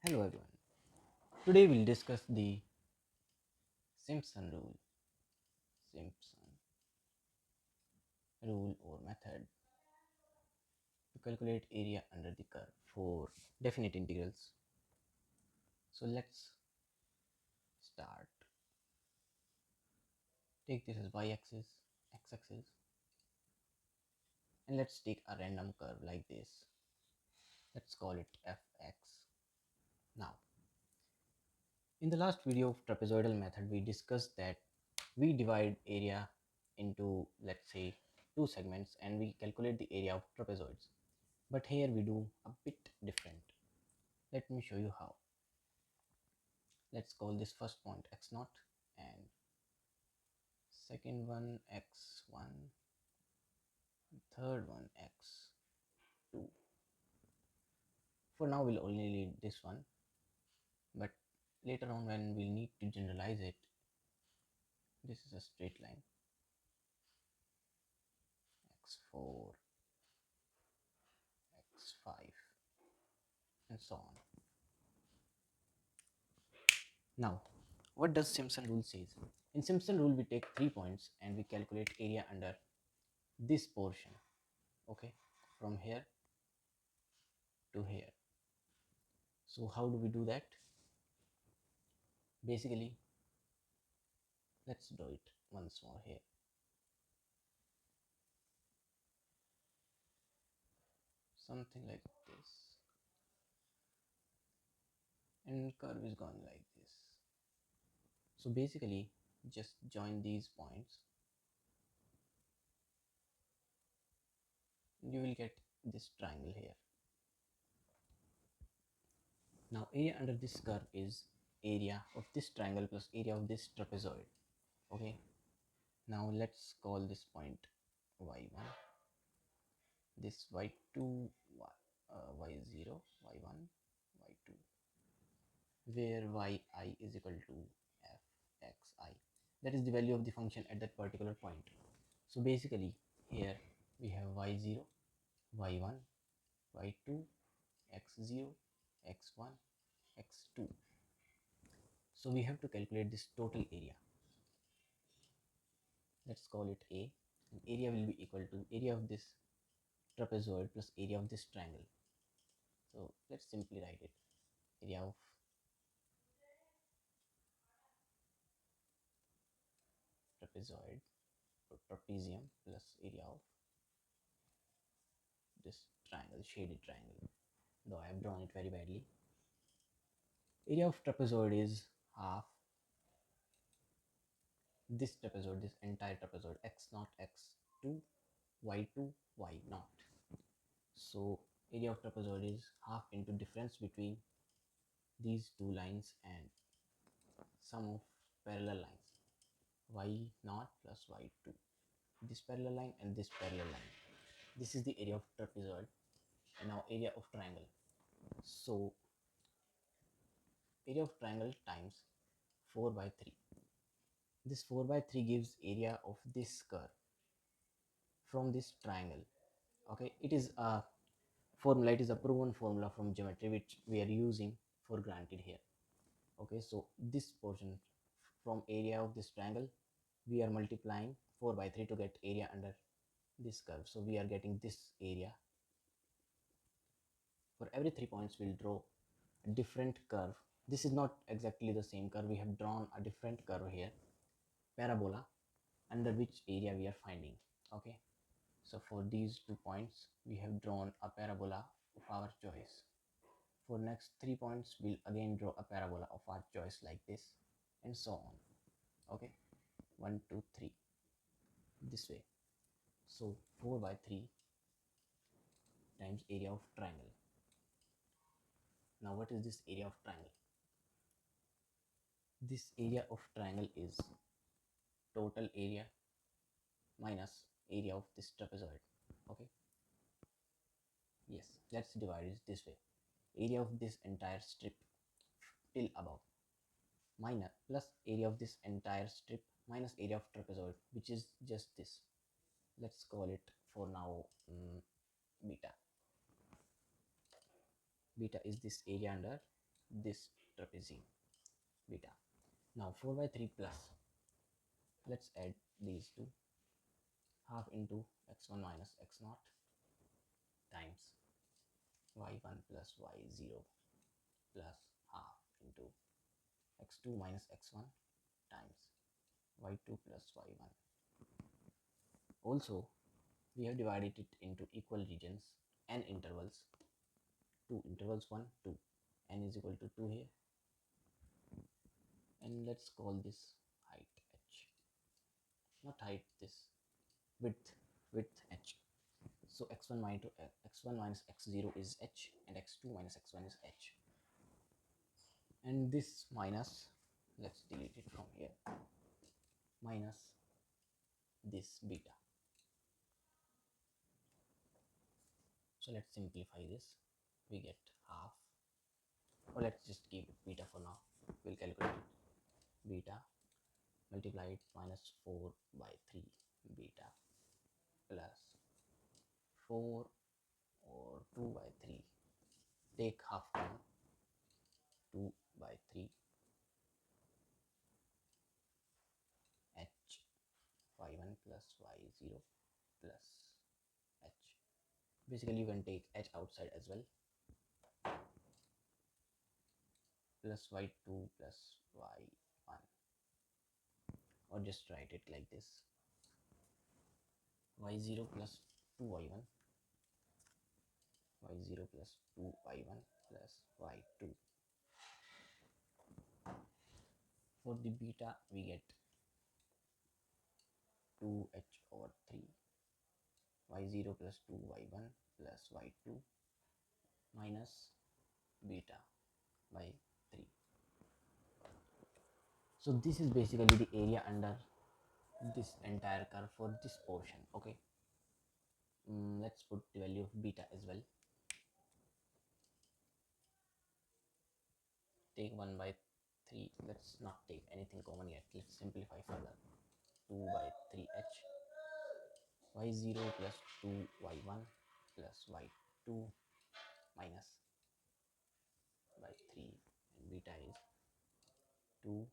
Hello everyone. Today we'll discuss the Simpson rule. Simpson rule or method to calculate area under the curve for definite integrals. So let's start. Take this as y-axis, x-axis, and let's take a random curve like this. Let's call it fx. Now, in the last video of trapezoidal method, we discussed that we divide area into, let's say, two segments and we calculate the area of trapezoids. But here we do a bit different. Let me show you how. Let's call this first point x0 and second one x1, third one x2. For now we'll only need this one, but later on when we'll need to generalize it, this is a straight line x4, x5 and so on. Now what does Simpson rule says? In Simpson rule we take 3 points and we calculate area under this portion, okay, from here to here. So how do we do that? Basically, let's do it once more here. Something like this, and curve is gone like this. So basically just join these points, you will get this triangle here. Now area under this curve is area of this triangle plus area of this trapezoid. Okay, now let's call this point y1, this y2, y0, y1, y2, where yi is equal to fxi. That is the value of the function at that particular point. So basically here we have y0, y1, y2, x0, x1, x2. So we have to calculate this total area. Let's call it A, and area will be equal to area of this trapezoid plus area of this triangle. So let's simply write it, area of trapezoid or trapezium plus area of this triangle, shaded triangle, though I have drawn it very badly. Area of trapezoid is half this trapezoid, this entire trapezoid, x0, x2, y2, y0. So area of trapezoid is half into difference between these two lines and sum of parallel lines, y0 plus y2, this parallel line and this parallel line. This is the area of trapezoid. And now area of triangle. So area of triangle times 4 by 3. This 4 by 3 gives area of this curve from this triangle. Okay, it is a formula, it is a proven formula from geometry which we are using for granted here. Okay, so this portion from area of this triangle we are multiplying 4 by 3 to get area under this curve. So we are getting this area. For every 3 points we'll draw a different curve. This is not exactly the same curve, we have drawn a different curve here, parabola, under which area we are finding. Okay, so for these 2 points we have drawn a parabola of our choice. For next 3 points we'll again draw a parabola of our choice like this, and so on. Okay, 1 2 3 this way. So 4 by 3 times area of triangle. Now what is this area of triangle? This area of triangle is total area minus area of this trapezoid. Okay, yes, let's divide it this way, area of this entire strip till above minus plus area of this entire strip minus area of trapezoid, which is just this. Let's call it for now beta. Beta is this area under this trapezium beta. Now 4 by 3 plus, let's add these two, half into x1 minus x 0 times y1 plus y0 plus half into x2 minus x1 times y2 plus y1. Also, we have divided it into equal regions and intervals. Two intervals 1 2, n is equal to 2 here, and let's call this height h, not height, this width h. So x1 minus x0 is h, and x2 minus x1 is h, and this minus, let's delete it from here, minus this beta. So let's simplify this. We get half, or let's just keep it beta for now. We'll calculate it. Beta multiplied minus 4 by 3 beta plus 4 or 2 by 3. Take half common. 2 by 3 h y1 plus y0 plus h. Basically, you can take h outside as well, plus y2 plus y1, or just write it like this: y0 plus 2y1, y0 plus 2y1 plus y2. For the beta, we get 2h over 3, y0 plus 2y1 plus y2 minus beta by 3. So this is basically the area under this entire curve for this portion. Okay, let's put the value of beta as well. Take 1 by 3. Let's not take anything common yet. Let's simplify further. 2 by 3h, y0 plus 2y1 plus y2 minus by 3, and beta is 2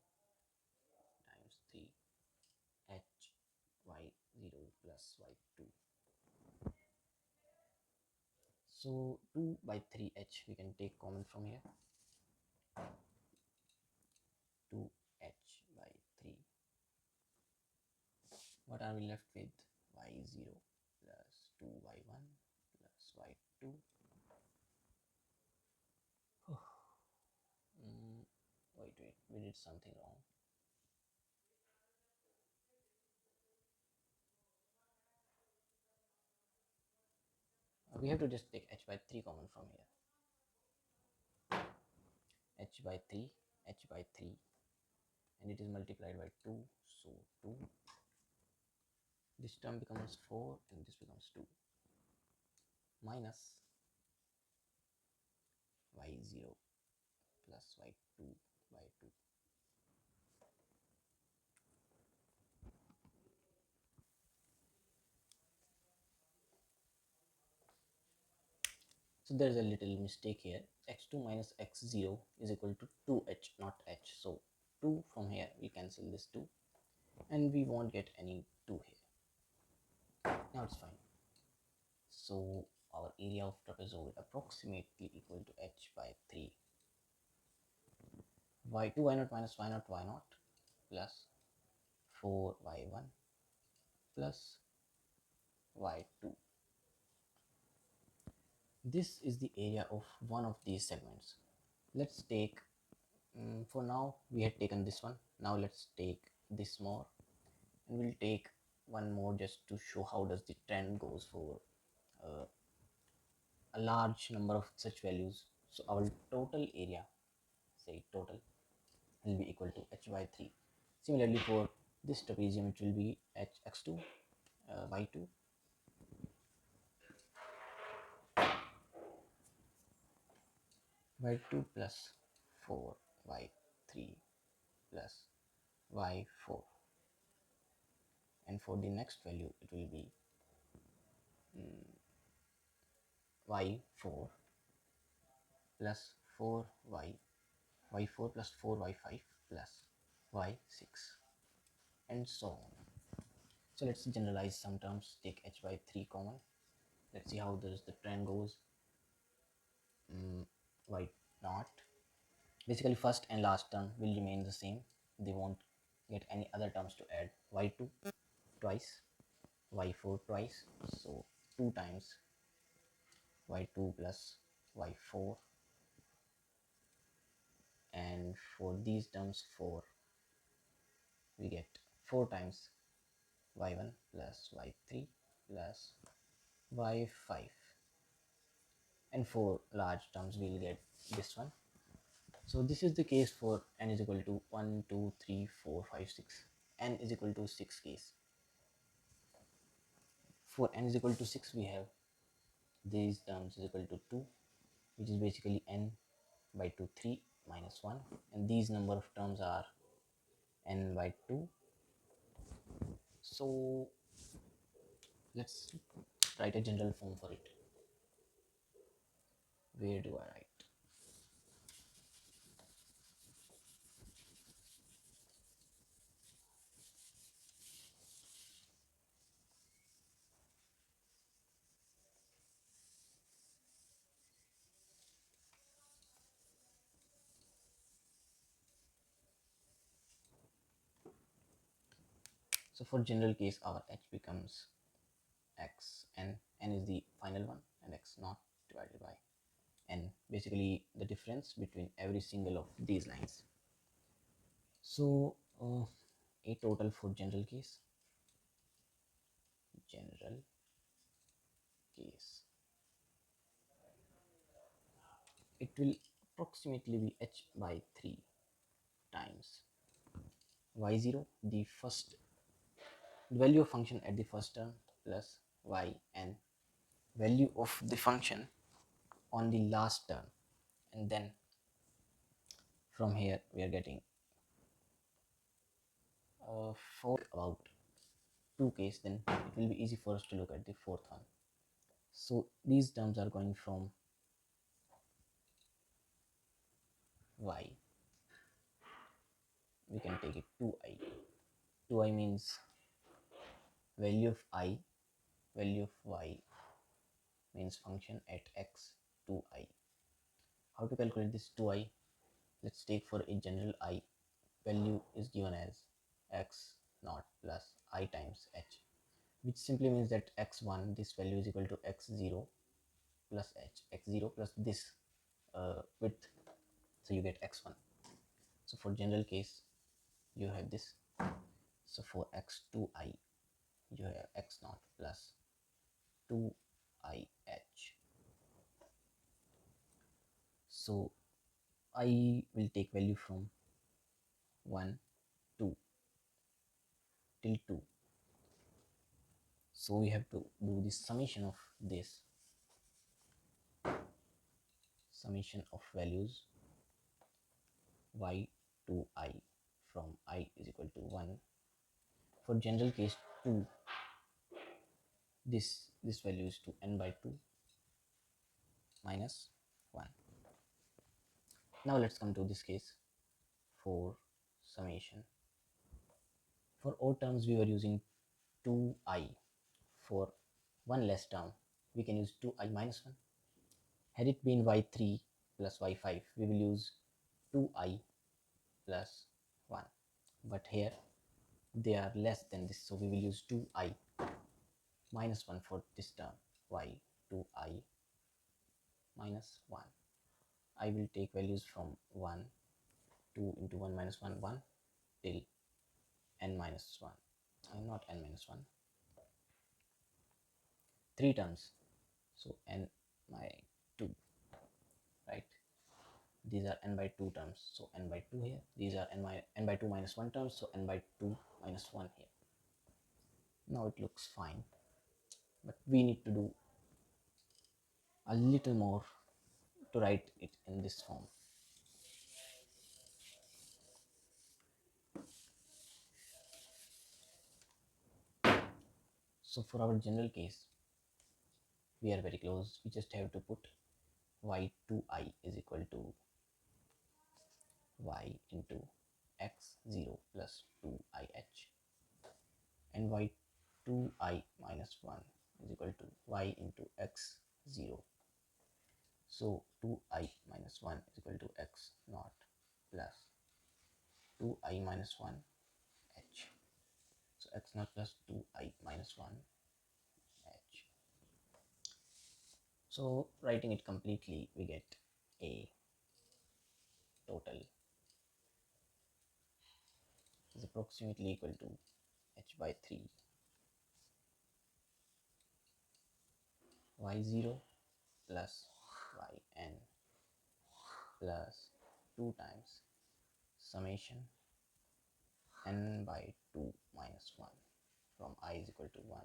times 3 h y0 plus y2. So 2 by 3h we can take common from here. 2h by 3. What are we left with? y0 plus 2y1 plus y2. Wait, we did something wrong. We have to just take h by 3 common from here. H by 3, h by 3, and it is multiplied by 2, so 2. This term becomes 4 and this becomes 2, minus y0 plus y2 by 2. So there is a little mistake here. x2 minus x0 is equal to 2h, not h. So 2 from here, we cancel this 2, and we won't get any 2 here. Now it's fine. So our area of trapezoid approximately equal to h by 3. y2 y0 minus y0 y0 plus 4y1 plus y2. This is the area of one of these segments. Let's take, for now we had taken this one. Now let's take this more, and we'll take one more just to show how does the trend goes for a large number of such values. So our total area, say total, will be equal to h by 3. Similarly, for this trapezium, it will be x2 y2 y2 plus 4 y3 plus y4, and for the next value it will be y4 plus 4y y4 plus 4y5 plus y6 and so on. So let's generalize some terms. Take h by 3 common. Let's see how the trend goes. Y naught. Basically first and last term will remain the same. They won't get any other terms to add. Y2 twice, y4 twice, so 2 times y2 plus y4, and for these terms 4, we get 4 times y1 plus y3 plus y5, and for large terms we'll get this one. So this is the case for n is equal to 1, 2, 3, 4, 5, 6. N is equal to 6 case. For n is equal to 6, we have these terms is equal to 2, which is basically n by 2, 3 minus 1, and these number of terms are n by 2. So let's write a general form for it. Where do I write? So for general case, our h becomes x, and n is the final one, and x naught divided by n, basically the difference between every single of these lines. So a total for general case, general case, it will approximately be h by 3 times y0, the first value of function at the first term, plus y and value of the function on the last term, and then from here we are getting for about 2 case, then it will be easy for us to look at the fourth one. So these terms are going from y, we can take it 2i. 2i means value of I, value of y means function at x 2i. How to calculate this 2i? Let's take for a general I, value is given as x naught plus I times h, which simply means that x1, this value is equal to x0 plus h, x0 plus this width, so you get x1. So for general case you have this. So for x2i you have x naught plus 2ih. So I will take value from 1 2 till 2. So we have to do the summation of this, summation of values y to I from I is equal to 1. For general case 2, this value is to n by 2 minus 1. Now let's come to this case for summation. For odd terms we were using 2i. For one less term we can use 2i minus 1. Had it been y3 plus y5, we will use 2i plus 1. But here they are less than this, so we will use 2i minus 1 for this term, y 2i minus 1. I will take values from 1, 2 into 1 minus 1, 1 till n minus 1, not n minus 1, 3 terms, so n by 2, right? These are n by 2 terms, so n by 2 here. These are n by 2 minus 1 terms, so n by 2 minus 1 here. Now it looks fine, but we need to do a little more to write it in this form. So for our general case, we are very close. We just have to put y2i is equal to y into x0 plus 2ih, and y2I minus 1 is equal to y into x0. So 2I minus 1 is equal to x naught plus 2I minus 1 h. So x naught plus 2I minus 1 h. So writing it completely, we get a total is approximately equal to h by 3 y0 plus yn plus 2 times summation n by 2 minus 1 from I is equal to 1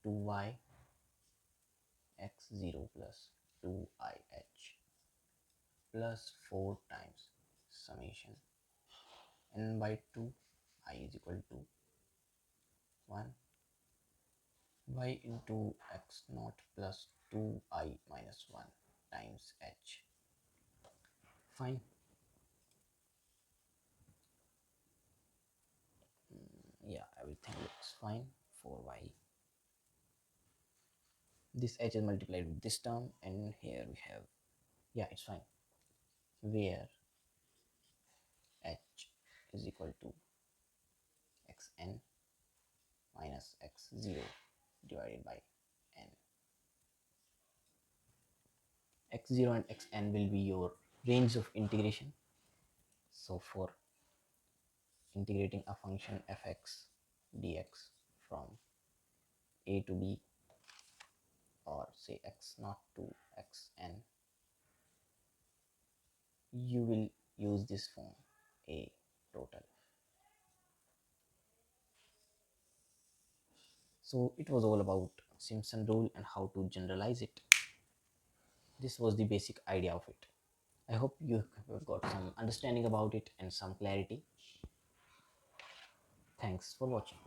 to y x0 plus 2ih plus 4 times summation n by 2 I is equal to 1 y into x naught plus 2I minus 1 times h. Fine. Yeah, everything looks fine for y. This h is multiplied with this term, and here we have, yeah, it's fine, where h is equal to xn minus x0 divided by n. x0 and xn will be your range of integration. So for integrating a function fx dx from a to b, or say x naught to xn, you will use this form a total. So it was all about Simpson rule and how to generalize it. This was the basic idea of it. I hope you have got some understanding about it and some clarity. Thanks for watching.